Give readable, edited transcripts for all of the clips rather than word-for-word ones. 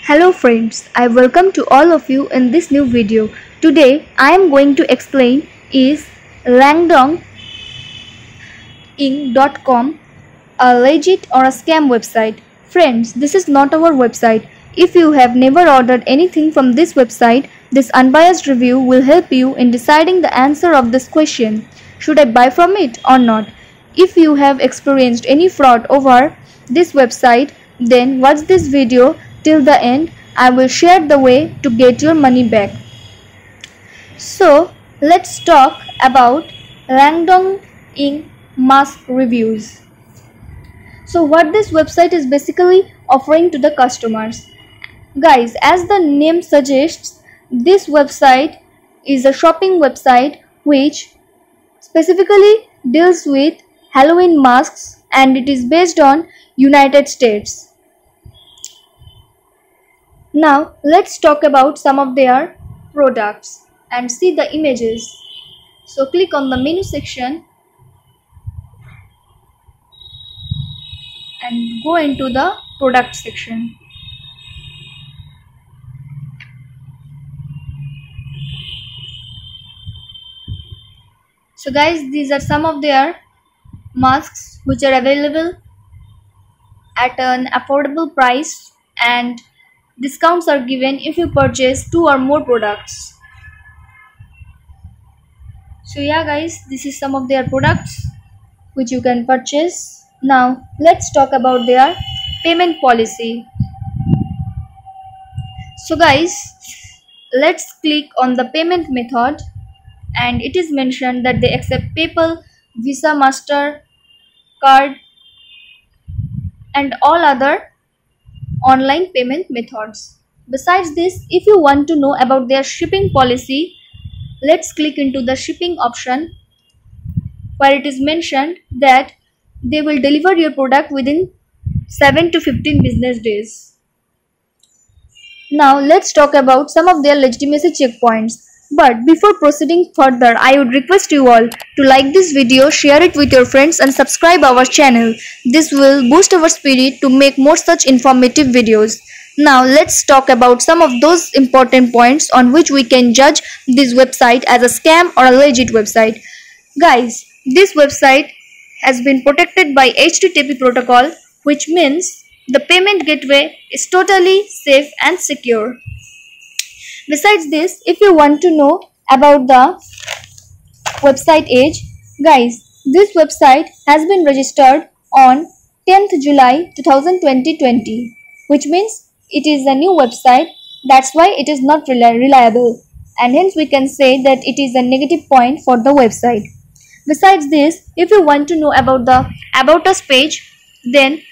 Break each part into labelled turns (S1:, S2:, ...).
S1: Hello friends, I welcome to all of you in this new video. Today I am going to explain is rangdonging.com a legit or a scam website. Friends, this is not our website. If you have never ordered anything from this website, this unbiased review will help you in deciding the answer of this question. Should I buy from it or not? If you have experienced any fraud over this website, then watch this video till the end. I will share the way to get your money back. So let's talk about Rangdonging mask reviews. So what this website is basically offering to the customers. Guys, as the name suggests, this website is a shopping website which specifically deals with Halloween masks, and it is based on United States. Now let's talk about some of their products and see the images. So click on the menu section and go into the product section. So guys, these are some of their masks which are available at an affordable price, and discounts are given if you purchase 2 or more products. So yeah guys, this is some of their products which you can purchase. Now let's talk about their payment policy. So guys, let's click on the payment method, and it is mentioned that they accept PayPal, Visa, MasterCard and all other online payment methods. Besides this, if you want to know about their shipping policy, let's click into the shipping option, where it is mentioned that they will deliver your product within 7 to 15 business days. Now let's talk about some of their legitimacy checkpoints. But before proceeding further, I would request you all to like this video, share it with your friends and subscribe our channel. This will boost our spirit to make more such informative videos. Now let's talk about some of those important points on which we can judge this website as a scam or a legit website. Guys, this website has been protected by HTTP protocol, which means the payment gateway is totally safe and secure. Besides this, if you want to know about the website age, guys, this website has been registered on 10th July 2020, which means it is a new website. That's why it is not reliable, and hence we can say that it is a negative point for the website. Besides this, if you want to know about the About Us page, then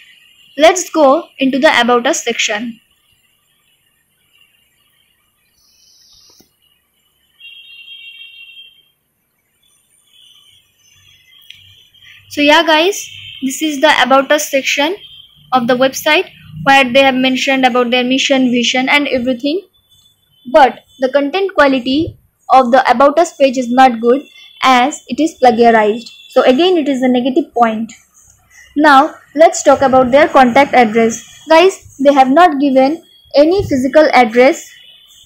S1: let's go into the About Us section. So yeah guys, this is the About Us section of the website, where they have mentioned about their mission, vision and everything. But the content quality of the About Us page is not good, as it is plagiarized. So again, it is a negative point. Now let's talk about their contact address. Guys, they have not given any physical address,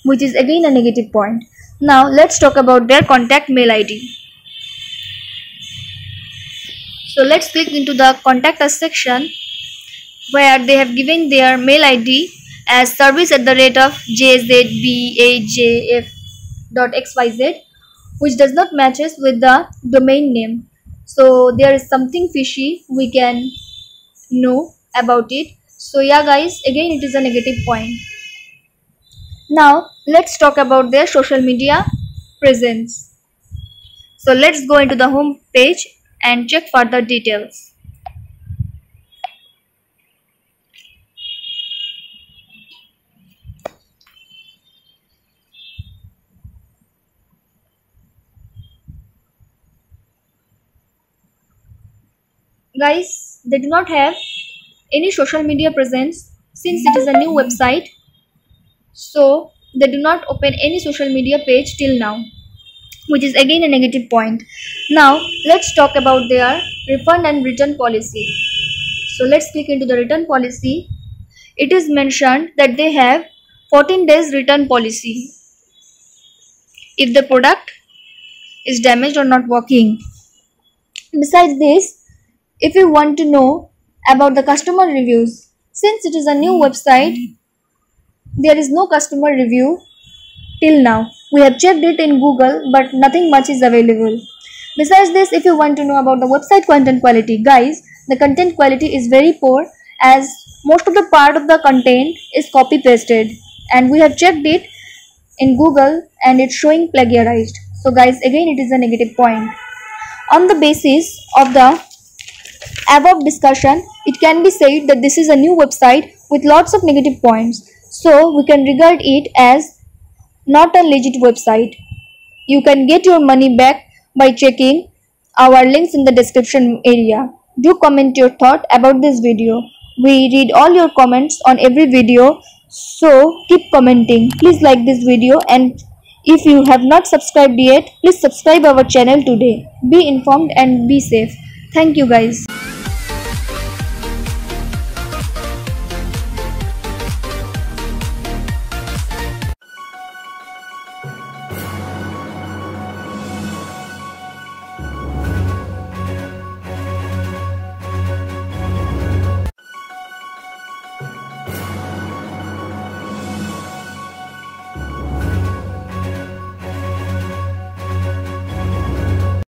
S1: which is again a negative point. Now let's talk about their contact mail ID. So let's click into the Contact Us section, where they have given their mail ID as service@jzbajf.xyz, which does not matches with the domain name. So there is something fishy we can know about it. So yeah guys, again it is a negative point. Now let's talk about their social media presence. So let's go into the home page and check further details. Guys, they do not have any social media presence since it is a new website. So they do not open any social media page till now. which is again a negative point. Now let's talk about their refund and return policy. So let's click into the return policy. It is mentioned that they have 14 days return policy if the product is damaged or not working. Besides this, if you want to know about the customer reviews, since it is a new website, there is no customer review till now. We have checked it in Google, but nothing much is available. Besides this, if you want to know about the website content quality, guys, the content quality is very poor as most of the part of the content is copy pasted, and we have checked it in Google and it's showing plagiarized. So guys, again it is a negative point. On the basis of the above discussion, it can be said that this is a new website with lots of negative points. So we can regard it as not a legit website. You can get your money back by checking our links in the description area. Do comment your thought about this video. We read all your comments on every video, so keep commenting. Please like this video, and if you have not subscribed yet, please subscribe our channel today. Be informed and be safe. Thank you guys.